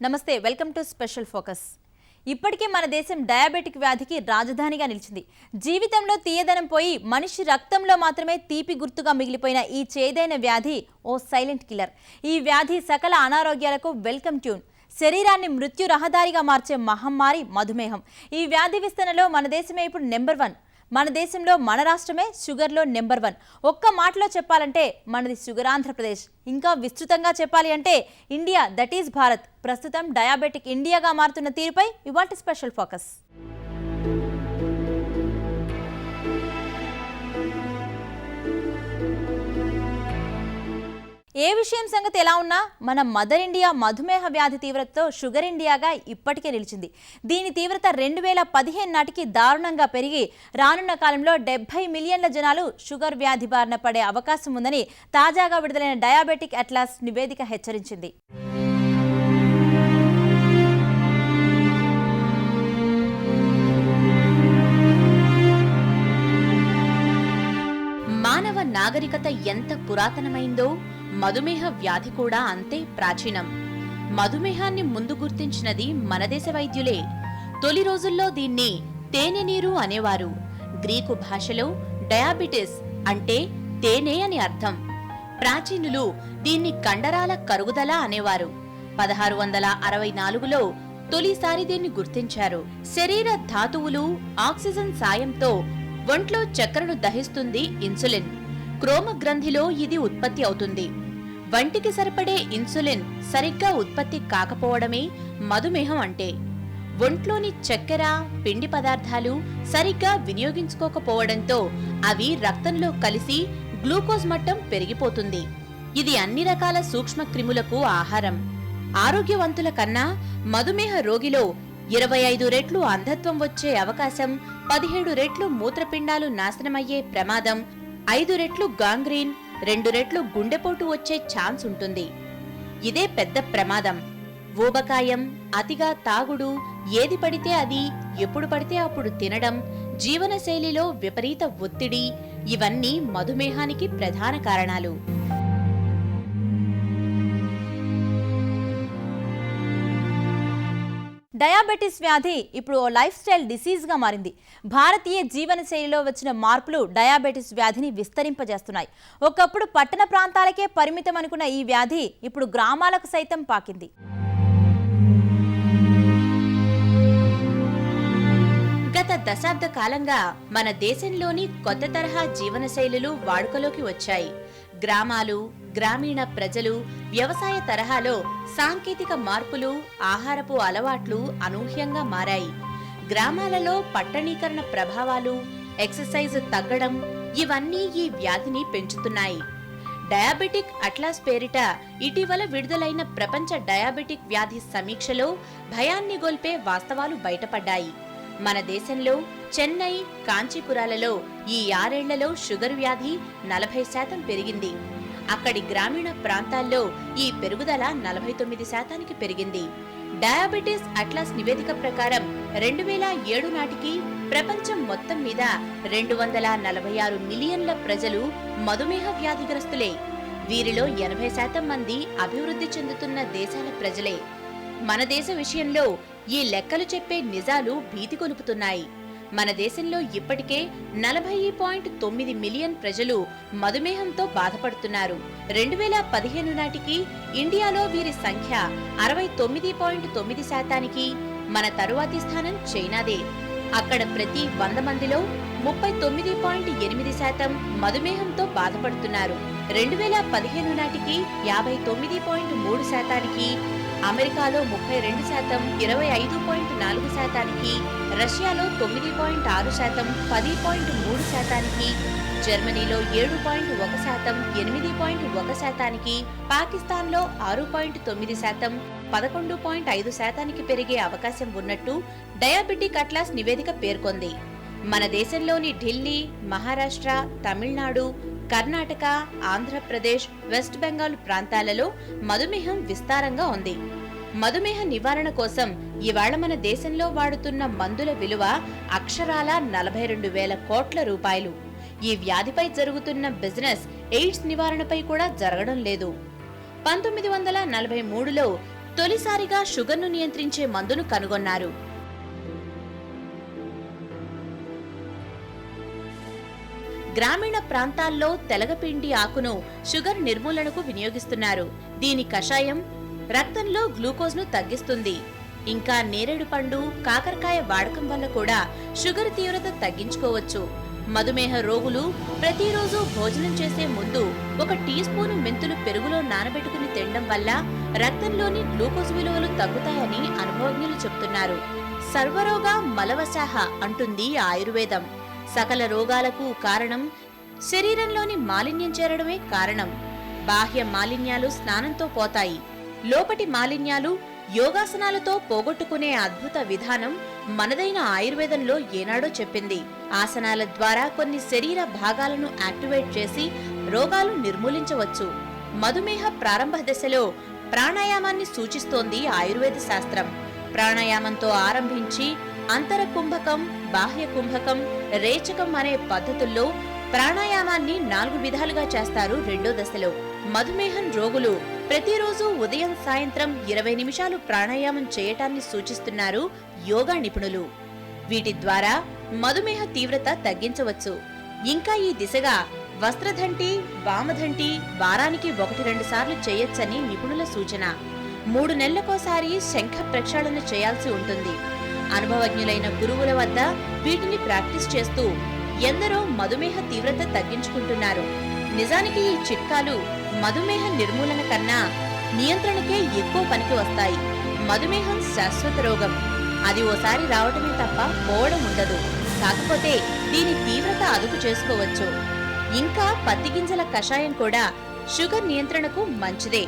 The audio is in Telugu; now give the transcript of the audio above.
నమస్తే, వెల్కమ్ టు స్పెషల్ ఫోకస్. ఇప్పటికే మన దేశం డయాబెటిక్ వ్యాధికి రాజధానిగా నిలిచింది. జీవితంలో తీయదనం పోయి మనిషి రక్తంలో మాత్రమే తీపి గుర్తుగా మిగిలిపోయిన ఈ చేదైన వ్యాధి ఓ సైలెంట్ కిల్లర్. ఈ వ్యాధి సకల అనారోగ్యాలకు వెల్కమ్ ట్యూన్. శరీరాన్ని మృత్యు రహదారిగా మార్చే మహమ్మారి మధుమేహం. ఈ వ్యాధి విస్తరణలో మన దేశమే ఇప్పుడు నెంబర్ 1. మన దేశంలో మన రాష్ట్రమే షుగర్లో నెంబర్ 1. ఒక్క మాటలో చెప్పాలంటే మనది షుగర్ ఆంధ్రప్రదేశ్. ఇంకా విస్తృతంగా చెప్పాలి అంటే ఇండియా, దట్ ఈజ్ భారత్. ప్రస్తుతం డయాబెటిక్ ఇండియాగా మారుతున్న తీరుపై ఇవాల్టి స్పెషల్ ఫోకస్. ఏ విషయం సంగతి ఎలా ఉన్నా మన మదర్ ఇండియా మధుమేహ వ్యాధి తీవ్రతతో షుగర్ ఇండియాగా ఇప్పటికే నిలిచింది. దీని తీవ్రత 2015 నాటికి దారుణంగా పెరిగి రానున్న కాలంలో 70 మిలియన్ల జనాలు షుగర్ వ్యాధి బారిన పడే అవకాశం ఉందని తాజాగా విడుదలైన డయాబెటిక్ అట్లాస్ నివేదిక హెచ్చరించింది. మానవ నాగరికత ఎంత పురాతనమైందో మధుమేహ వ్యాధి కూడా అంతే ప్రాచీనం. మధుమేహాన్ని ముందు గుర్తించినది మన దేశ వైద్యులే. తొలి రోజుల్లో దీన్ని తేనె నీరు అనేవారు. గ్రీకు భాషలో డయాబెటిస్ అంటే తేనె అని అర్థం. ప్రాచీనులు దీన్ని కండరాల కరుగుదల అనేవారు. 1664లో తొలిసారి దీన్ని గుర్తించారు. శరీర ధాతువులు, ఆక్సిజన్ సాయంతో ఒంట్లో చక్కెరను దహిస్తుంది ఇన్సులిన్. క్రోమ గ్రంథిలో ఇది ఉత్పత్తి అవుతుంది. వంటికి సరిపడే ఇన్సులిన్ సరిగ్గా ఉత్పత్తి కాకపోవడమే మధుమేహం అంటే. ఒంట్లోని చక్కెర, పిండి పదార్థాలు సరిగ్గా వినియోగించుకోకపోవడంతో అవి రక్తంలో కలిసి గ్లూకోజ్ మట్టం పెరిగిపోతుంది. ఇది అన్ని రకాల సూక్ష్మ క్రిములకు ఆహారం. ఆరోగ్యవంతుల కన్నా మధుమేహ రోగిలో 25 రెట్లు అంధత్వం వచ్చే అవకాశం, 17 రెట్లు మూత్రపిండాలు నాశనమయ్యే ప్రమాదం, 5 రెట్లు గాంగ్రీన్, 2 రెట్లు గుండెపోటు వచ్చే ఛాన్స్ ఉంటుంది. ఇదే పెద్ద ప్రమాదం. ఊబకాయం, అతిగా తాగుడు, ఏది పడితే అది, ఎప్పుడు పడితే అప్పుడు తినడం, జీవనశైలిలో విపరీత ఒత్తిడి ఇవన్నీ మధుమేహానికి ప్రధాన కారణాలు. డయాబెటిస్ వ్యాధి ఇప్పుడు ఓ లైఫ్ స్టైల్ డిసీజ్గా మారింది. భారతీయ జీవనశైలిలో వచ్చిన మార్పులు డయాబెటిస్ వ్యాధిని విస్తరింపజేస్తున్నాయి. ఒకప్పుడు పట్టణ ప్రాంతాలకే పరిమితం అనుకున్న ఈ వ్యాధి ఇప్పుడు గ్రామాలకు సైతం పాకింది. గత దశాబ్ద కాలంగా మన దేశంలోని కొత్త తరహా జీవనశైలులు వాడుకలోకి వచ్చాయి. గ్రామాలు, గ్రామీణ ప్రజలు వ్యవసాయ తరహాలో సాంకేతిక మార్పులు, ఆహారపు అలవాట్లు అనూహ్యంగా మారాయి. గ్రామాలలో పట్టణీకరణ ప్రభావాలు, ఎక్సర్సైజ్ తగ్గడం ఇవన్నీ ఈ వ్యాధిని పెంచుతున్నాయి. డయాబెటిక్ అట్లాస్ పేరిట ఇటీవల విడుదలైన ప్రపంచ డయాబెటిక్ వ్యాధి సమీక్షలో భయాన్ని గొల్పే వాస్తవాలు బయటపడ్డాయి. మన దేశంలో చెన్నై, కాంచీపురాలలో ఈ 6 ఏళ్లలో షుగర్ వ్యాధి 40% పెరిగింది. అక్కడి గ్రామీణ ప్రాంతాల్లో ఈ పెరుగుదల 49% పెరిగింది. డయాబెటిస్ అట్లాస్ నివేదిక ప్రకారం 2007 నాటికి ప్రపంచం మొత్తం మీద 246 మిలియన్ల ప్రజలు మధుమేహ వ్యాధిగ్రస్తులే. వీరిలో 80% మంది అభివృద్ధి చెందుతున్న దేశాల ప్రజలే. మన దేశ విషయంలో ఈ లెక్కలు చెప్పే నిజాలు భీతి కొలుపుతున్నాయి. మన దేశంలో ఇప్పటికే 40.9 మిలియన్ ప్రజలు మధుమేహంతో బాధపడుతున్నారు. 2015 నాటికి ఇండియాలో వీరి సంఖ్య 69.9%. మన తరువాతి స్థానం చైనాదే. అక్కడ ప్రతి 100 మందిలో 39.8% మధుమేహంతో బాధపడుతున్నారు. 2015 నాటికి 59.3%, అమెరికాలో 32%, 25.4%, రష్యాలో 9.6%, 10.3%, జర్మనీలో 7.1%, 8.1%, పాకిస్తాన్లో 6.9%, 11.5% పెరిగే అవకాశం ఉన్నట్టు డయాబెటిక్ అట్లాస్ నివేదిక పేర్కొంది. మన దేశంలోని ఢిల్లీ, మహారాష్ట్ర, తమిళనాడు, కర్ణాటక, ఆంధ్రప్రదేశ్, వెస్ట్ బెంగాల్ ప్రాంతాలలో మధుమేహం విస్తారంగా ఉంది. మధుమేహ నివారణ కోసం ఇవాళ మన దేశంలో వాడుతున్న మందుల విలువ అక్షరాల 42,000 కోట్ల రూపాయలు. ఈ వ్యాధిపై జరుగుతున్న బిజినెస్ ఎయిడ్స్ నివారణపై కూడా జరగడం లేదు. 1943లో తొలిసారిగా షుగర్ను నియంత్రించే మందును కనుగొన్నారు. గ్రామీణ ప్రాంతాల్లో తెలగపిండి ఆకును షుగర్ నిర్మూలనకు వినియోగిస్తున్నారు. దీని కషాయం రక్తంలో గ్లూకోజ్ను తగ్గిస్తుంది. ఇంకా నేరేడు పండు, కాకరకాయ వాడకం వల్ల కూడా షుగర్ తీవ్రత తగ్గించుకోవచ్చు. మధుమేహ రోగులు ప్రతిరోజు భోజనం చేసే ముందు 1 టీ స్పూను మెంతులు పెరుగులో నానబెట్టుకుని తినడం వల్ల రక్తంలోని గ్లూకోజ్ విలువలు తగ్గుతాయని అనుభవజ్ఞులు చెబుతున్నారు. సర్వరోగ మలవశాహ అంటుంది ఆయుర్వేదం. సకల రోగాలకు కారణం శరీరంలోని మాలిన్యం చేరడమే కారణం. బాహ్య మాలిన్యాలు స్నానంతో పోతాయి. లోపటి మాలిన్యాలు యోగాసనాలతో పోగొట్టుకునే అద్భుత విధానం మనదైన ఆయుర్వేదంలో ఏనాడో చెప్పింది. ఆసనాల ద్వారా కొన్ని శరీర భాగాలను యాక్టివేట్ చేసి రోగాలు నిర్మూలించవచ్చు. మధుమేహ ప్రారంభ దశలో ప్రాణాయామాన్ని సూచిస్తోంది ఆయుర్వేద శాస్త్రం. ప్రాణాయామంతో ఆరంభించి అంతర కుంభకం, బాహ్య కుంభకం, రేచకం అనే పద్ధతుల్లో ప్రాణాయామాన్ని 4 విధాలుగా చేస్తారు. రెండో దశలో మధుమేహం రోగులు ప్రతిరోజు ఉదయం సాయంత్రం 20 నిమిషాలు ప్రాణాయామం చేయటాన్ని సూచిస్తున్నారు యోగా నిపుణులు. వీటి ద్వారా మధుమేహ తీవ్రత తగ్గించవచ్చు. ఇంకా ఈ దిశగా వస్త్రధంటి, వామధంటి వారానికి 1-2 సార్లు చేయొచ్చని నిపుణుల సూచన. 3 నెలలకోసారి శంఖ ప్రక్షాళన చేయాల్సి ఉంటుంది. అనుభవజ్ఞులైన గురువుల వద్ద వీటిని ప్రాక్టీస్ చేస్తూ ఎందరో మధుమేహ తీవ్రత తగ్గించుకుంటున్నారు. నిజానికి ఈ చిట్కాలు మధుమేహ నిర్మూలన కన్నా నియంత్రణకే ఎక్కువ పనికి వస్తాయి. మధుమేహం శాశ్వత రోగం. అది ఓసారి రావటమే తప్ప పోవడం ఉండదు. కాకపోతే దీని తీవ్రత అదుపు చేసుకోవచ్చు. ఇంకా పత్తి గింజల కషాయం కూడా షుగర్ నియంత్రణకు మంచిదే.